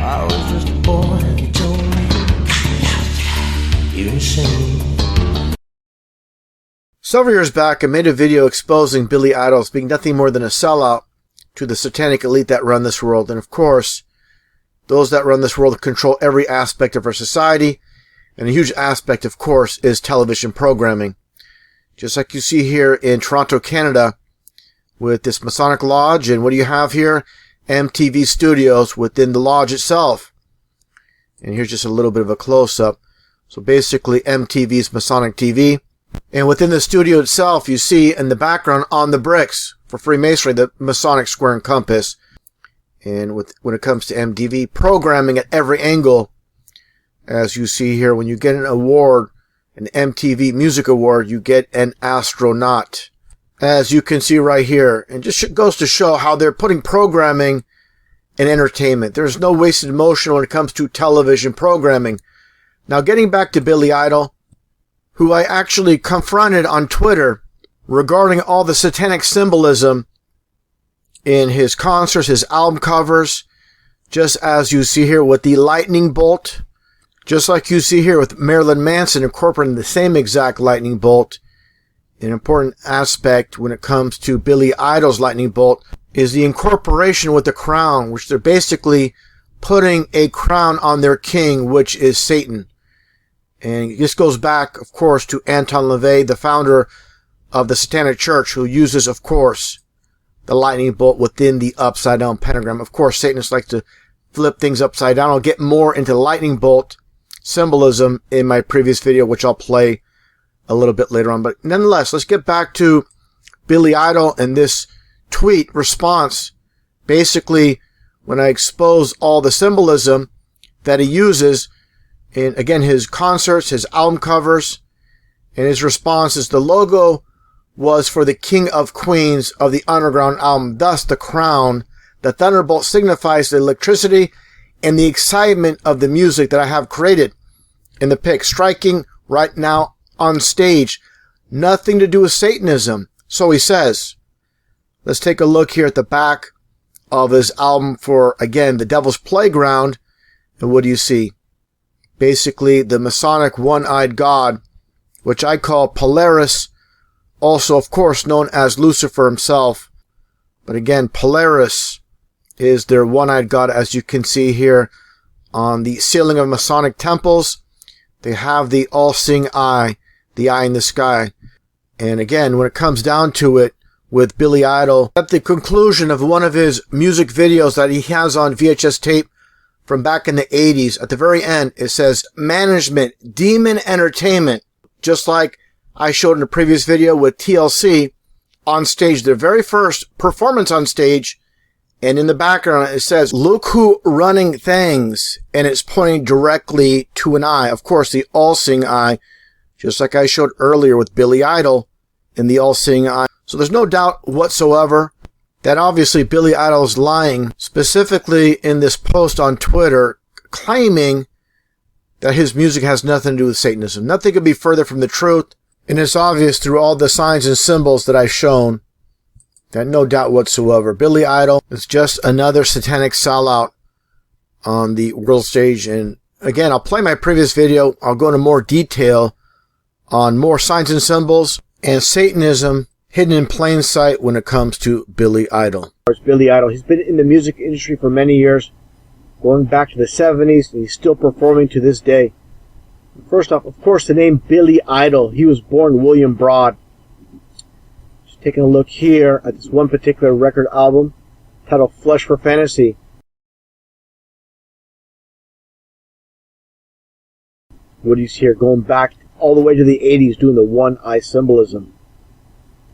I was just a boy that told me you're insane. Several years back, I made a video exposing Billy Idol as being nothing more than a sellout to the satanic elite that run this world. And of course, those that run this world control every aspect of our society. And a huge aspect, of course, is television programming. Just like you see here in Toronto, Canada, with this Masonic Lodge. And what do you have here? MTV studios within the lodge itself. And here's just a little bit of a close-up. So basically, MTV's Masonic TV. And within the studio itself, you see in the background on the bricks for Freemasonry, the Masonic square and compass. And when it comes to MTV, programming at every angle, as you see here, when you get an award, an MTV Music Award, you get an astronaut. As you can see right here. And just goes to show how they're putting programming and entertainment. There's no wasted emotion when it comes to television programming. Now, getting back to Billy Idol, who I actually confronted on Twitter regarding all the satanic symbolism in his concerts, his album covers, just as you see here with the lightning bolt, just like you see here with Marilyn Manson incorporating the same exact lightning bolt. An important aspect when it comes to Billy Idol's lightning bolt is the incorporation with the crown, which they're basically putting a crown on their king, which is Satan. And this goes back, of course, to Anton LaVey, the founder of the Satanic Church, who uses, of course, the lightning bolt within the upside-down pentagram. Of course, Satanists like to flip things upside down. I'll get more into lightning bolt symbolism in my previous video, which I'll play a little bit later on. But nonetheless, let's get back to Billy Idol and this tweet response. Basically, when I expose all the symbolism that he uses in, again, his concerts, his album covers, and his response is the logo was for the King of Queens of the Underground album, thus the crown. The thunderbolt signifies the electricity and the excitement of the music that I have created in the pic, striking right now on stage. Nothing to do with Satanism, so he says. Let's take a look here at the back of his album for, again, The Devil's Playground. And what do you see? Basically, the Masonic one-eyed god, which I call Polaris, also, of course, known as Lucifer himself. But again, Polaris is their one-eyed god, as you can see here on the ceiling of Masonic temples. They have the all-seeing eye, the eye in the sky. And again, when it comes down to it, with Billy Idol, at the conclusion of one of his music videos that he has on VHS tape from back in the 80s, at the very end, it says, Management, Demon Entertainment. Just like I showed in a previous video with TLC on stage, their very first performance on stage. And in the background, it says, Look who running things. And it's pointing directly to an eye. Of course, the all-seeing eye, just like I showed earlier with Billy Idol in the all-seeing eye. So there's no doubt whatsoever that obviously Billy Idol is lying, specifically in this post on Twitter, claiming that his music has nothing to do with Satanism. Nothing could be further from the truth. And it's obvious through all the signs and symbols that I've shown that no doubt whatsoever, Billy Idol is just another satanic sellout on the world stage. And again, I'll play my previous video. I'll go into more detail on more signs and symbols and Satanism hidden in plain sight when it comes to Billy Idol. Billy Idol, he's been in the music industry for many years, going back to the 70s, and he's still performing to this day. First off, of course, the name Billy Idol. He was born William Broad. Just taking a look here at this one particular record album titled Flesh for Fantasy. What do you see here? Going back all the way to the 80s, doing the one-eye symbolism.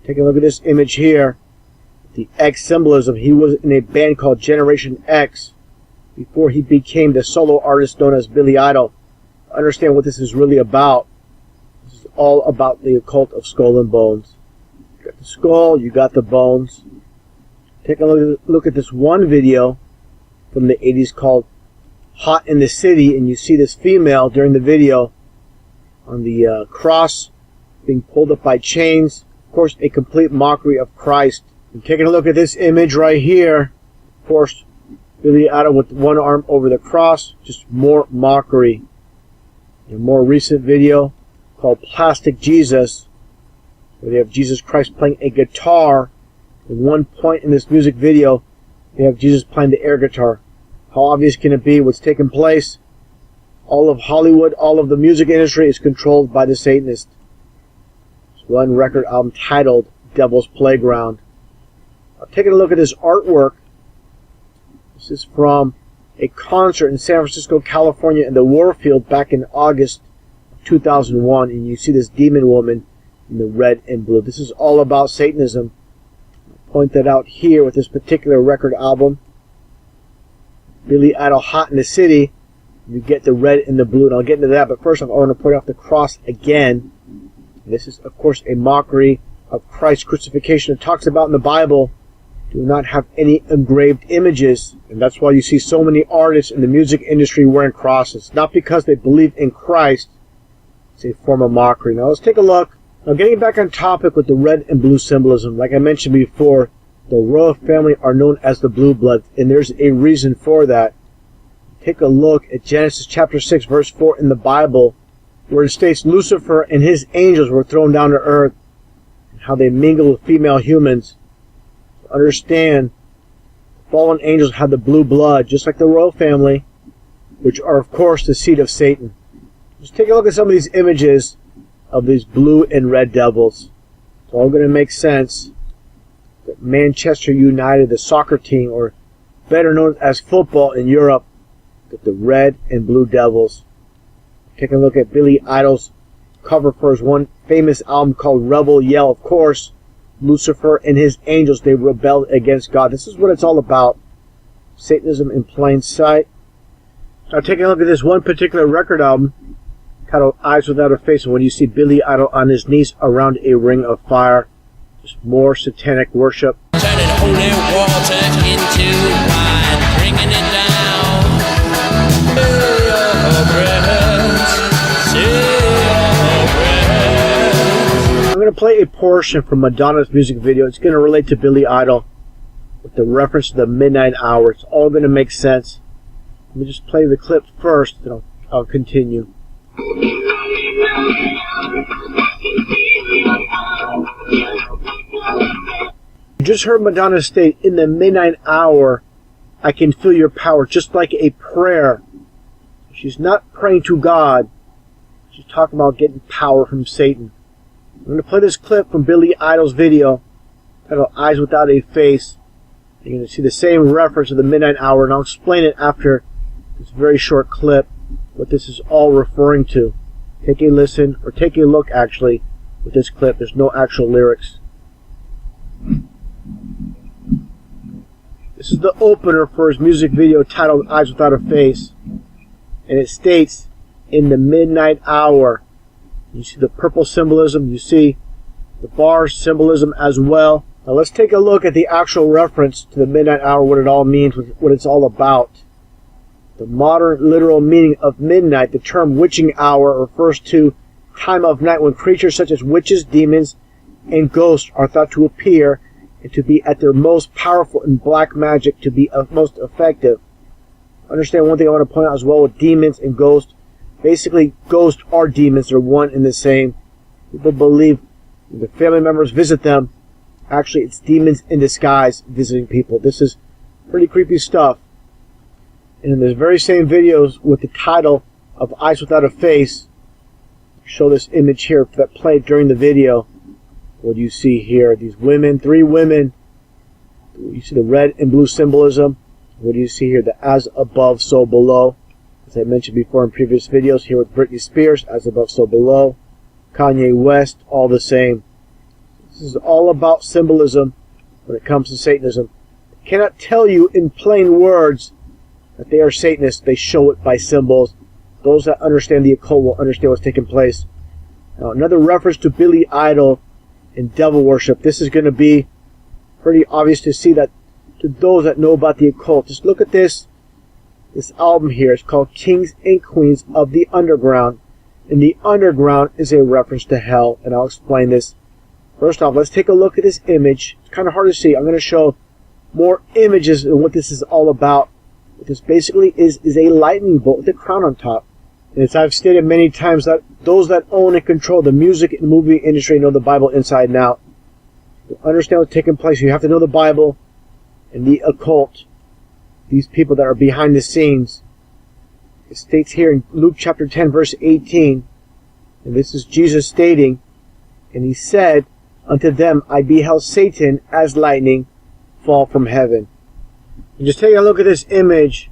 Taking a look at this image here, the X symbolism. He was in a band called Generation X before he became the solo artist known as Billy Idol. Understand what this is really about. This is all about the occult of skull and bones. You got the skull, you got the bones. Take a look at this one video from the 80s called Hot in the City, and you see this female during the video on the cross being pulled up by chains. Of course, a complete mockery of Christ. And taking a look at this image right here, of course, Billy Idol with one arm over the cross, just more mockery. A more recent video called Plastic Jesus, where they have Jesus Christ playing a guitar. At one point in this music video, they have Jesus playing the air guitar. How obvious can it be what's taking place? All of Hollywood, all of the music industry is controlled by the Satanists. There's one record album titled Devil's Playground. Taking a look at this artwork. This is from a concert in San Francisco, California in the Warfield back in August of 2001. And you see this demon woman in the red and blue. This is all about Satanism. I'll point that out here with this particular record album. Billy Idol, Hot in the City. You get the red and the blue, and I'll get into that. But first, I want to point out the cross again. This is, of course, a mockery of Christ's crucifixion. It talks about in the Bible, do not have any engraved images. And that's why you see so many artists in the music industry wearing crosses. Not because they believe in Christ. It's a form of mockery. Now, let's take a look. Now, getting back on topic with the red and blue symbolism. Like I mentioned before, the royal family are known as the Blue Bloods, and there's a reason for that. Take a look at Genesis chapter 6, verse 4 in the Bible, where it states Lucifer and his angels were thrown down to earth, and how they mingle with female humans. Understand, fallen angels have the blue blood, just like the royal family, which are, of course, the seed of Satan. Just take a look at some of these images of these blue and red devils. It's all going to make sense. Manchester United, the soccer team, or better known as football in Europe, with the red and blue devils. Take a look at Billy Idol's cover for his one famous album called Rebel Yell. Of course, Lucifer and his angels, they rebelled against God. This is what it's all about. Satanism in plain sight. Now taking a look at this one particular record album titled Eyes Without a Face, and when you see Billy Idol on his knees around a ring of fire, just more satanic worship. Turning holy water into wine, bringing it down. Say your prayers, say your prayers. I'm going to play a portion from Madonna's music video. It's going to relate to Billy Idol with the reference to the midnight hour. It's all going to make sense. Let me just play the clip first, then I'll continue. You just heard Madonna state, in the midnight hour, I can feel your power, just like a prayer. She's not praying to God. She's talking about getting power from Satan. I'm going to play this clip from Billy Idol's video titled Eyes Without a Face. You're going to see the same reference to the midnight hour, and I'll explain it after this very short clip, what this is all referring to. Take a listen, or take a look actually, with this clip. There's no actual lyrics. This is the opener for his music video titled Eyes Without a Face. And it states, in the midnight hour. You see the purple symbolism. You see the bar symbolism as well. Now let's take a look at the actual reference to the midnight hour, what it all means, what it's all about. The modern literal meaning of midnight, the term witching hour, refers to time of night when creatures such as witches, demons, and ghosts are thought to appear and to be at their most powerful in black magic, to be most effective. Understand one thing I want to point out as well with demons and ghosts. Basically, ghosts are demons. They're one and the same. People believe when the family members visit them, actually it's demons in disguise visiting people. This is pretty creepy stuff. And in the very same videos with the title of Eyes Without a Face, show this image here that played during the video. What do you see here? These women, 3 women. You see the red and blue symbolism. What do you see here? The as above, so below. As I mentioned before in previous videos, here with Britney Spears, as above, so below. Kanye West, all the same. This is all about symbolism when it comes to Satanism. I cannot tell you in plain words that they are Satanists. They show it by symbols. Those that understand the occult will understand what's taking place. Now, another reference to Billy Idol and devil worship. This is going to be pretty obvious to see that to those that know about the occult. Just look at this album here. It's called Kings and Queens of the Underground. And the underground is a reference to hell. And I'll explain this. First off, let's take a look at this image. It's kind of hard to see. I'm going to show more images of what this is all about. What this basically is a lightning bolt with a crown on top. And as I've stated many times, that those that own and control the music and movie industry know the Bible inside and out. To understand what's taking place, you have to know the Bible and the occult. These people that are behind the scenes. It states here in Luke chapter 10, verse 18, and this is Jesus stating, and he said, unto them, I beheld Satan as lightning fall from heaven. And just take a look at this image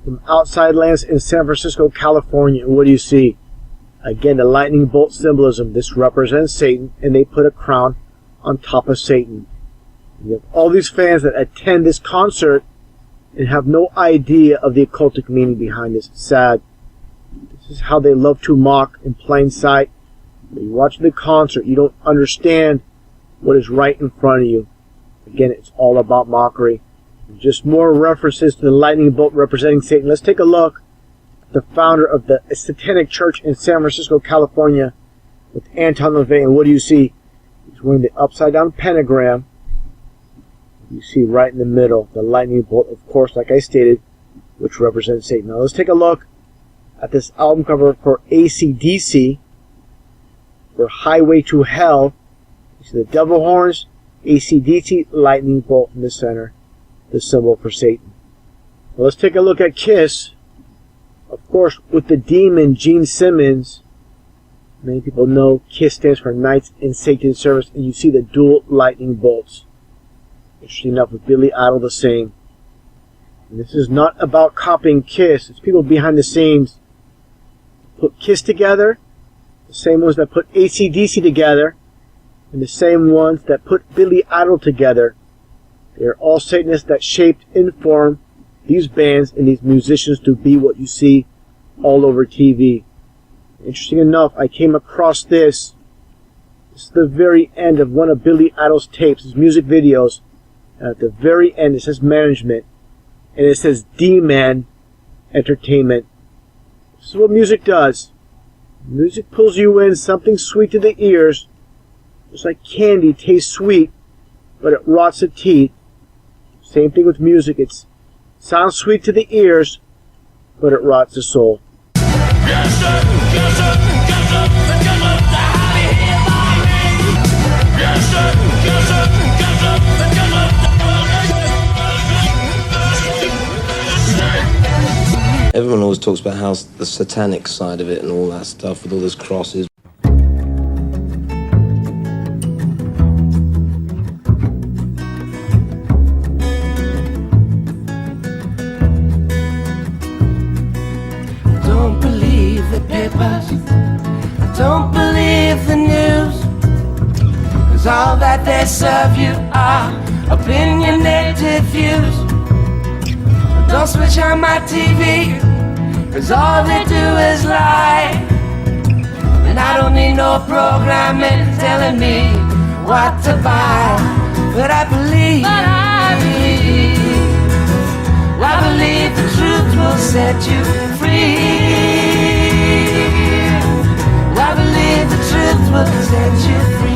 from outside lands in San Francisco, California, and what do you see? Again, the lightning bolt symbolism. This represents Satan, and they put a crown on top of Satan. And you have all these fans that attend this concert and have no idea of the occultic meaning behind this. It's sad. This is how they love to mock in plain sight. When you watch the concert, you don't understand what is right in front of you. Again, it's all about mockery. Just more references to the lightning bolt representing Satan. Let's take a look at the founder of the Satanic Church in San Francisco, California, with Anton LaVey. And what do you see? He's wearing the upside down pentagram. You see right in the middle the lightning bolt, of course, like I stated, which represents Satan. Now let's take a look at this album cover for AC/DC, for Highway to Hell. You see the devil horns, AC/DC, lightning bolt in the center, the symbol for Satan. Now let's take a look at Kiss, of course, with the demon Gene Simmons. Many people know Kiss stands for Knights in Satan's Service, and you see the dual lightning bolts. Interesting enough, with Billy Idol the same. And this is not about copying Kiss. It's people behind the scenes put Kiss together, the same ones that put AC/DC together, and the same ones that put Billy Idol together. They are all Satanists that shaped and formed these bands and these musicians to be what you see all over TV. Interesting enough, I came across this. This is the very end of one of Billy Idol's tapes, his music videos. And at the very end, it says management. And it says D-Man Entertainment. This is what music does. Music pulls you in, something sweet to the ears. Just like candy tastes sweet, but it rots the teeth. Same thing with music. It sounds sweet to the ears, but it rots the soul. Everyone always talks about how the satanic side of it and all that stuff with all those crosses. Don't believe the papers, don't believe the news, 'cause all that they serve you are opinionated views. Don't switch on my TV, 'cause all they do is lie. And I don't need no programming telling me what to buy. But I believe the truth will set you free. I believe the truth will set you free.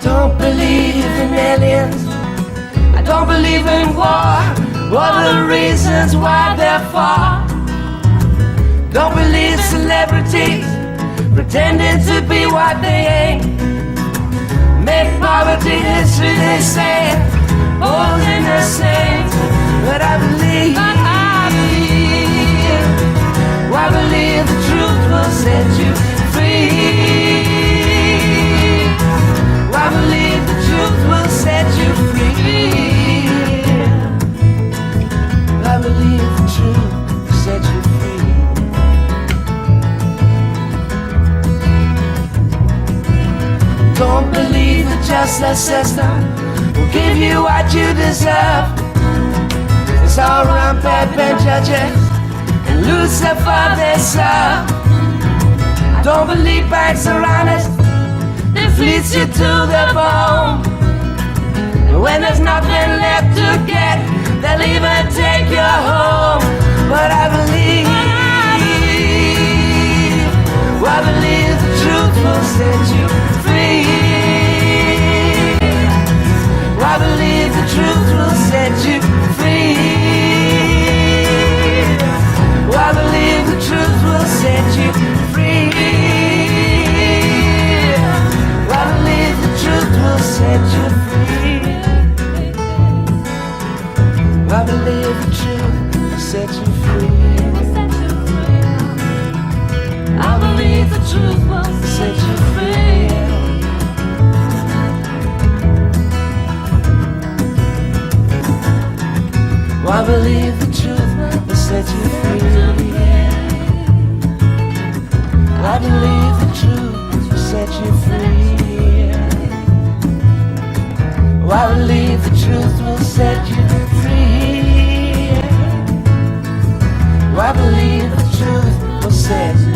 Don't believe in aliens, I don't believe in war, or the reasons why they're for. Don't believe celebrities pretending to be what they ain't. Make poverty history, they say, holding the saints. But I believe the truth will set you free. I believe the truth will set you free. I believe the truth will set you free. Don't believe the justice system will give you what you deserve. It's all run by bad judges and Lucifer they serve. Don't believe banks are honest, it fleets you to the bone. When there's nothing left to get, they'll even take you home. But I believe I believe the truth will set you free. I believe the truth will set you free. I believe the truth will set you free. I believe the truth will set you free. I believe the truth will set you free. I believe the truth will set you free. I believe the truth will set you free. I believe the truth will set you free. I believe the truth will set you free. I believe the truth will set you free.